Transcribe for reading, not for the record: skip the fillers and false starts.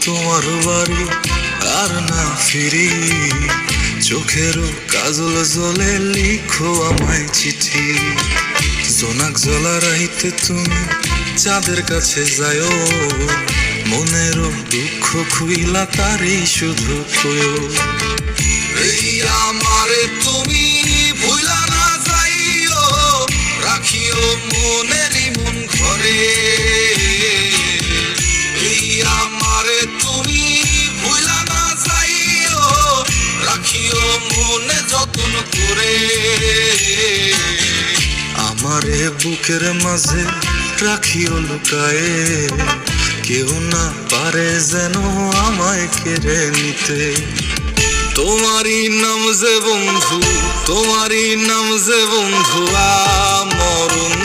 তোমার বাড়ি আর না ফিরি, চোখেরও কাজল জলে লিখো আমায় চিঠি। জোনাক জলা রাইতে তুমি চাঁদের কাছে যায়ও, মনেরও দুঃখ খুইলা তারই শুধু কয়ো। এই আমারে তুমি ভুলা না যাইও, রাখিও মনেরই মন ঘরে। এই আমারে তুমি ভুলা না যাইও, রাখিও মনে যত্ন করে। আমারে বুকের মাঝে রাখিও লুকায়ে, কেউ না পারে যেন আমায় কেড়ে নিতে। তোমারই নাম যে বন্ধু, তোমারই নাম যে বন্ধু, আমরণ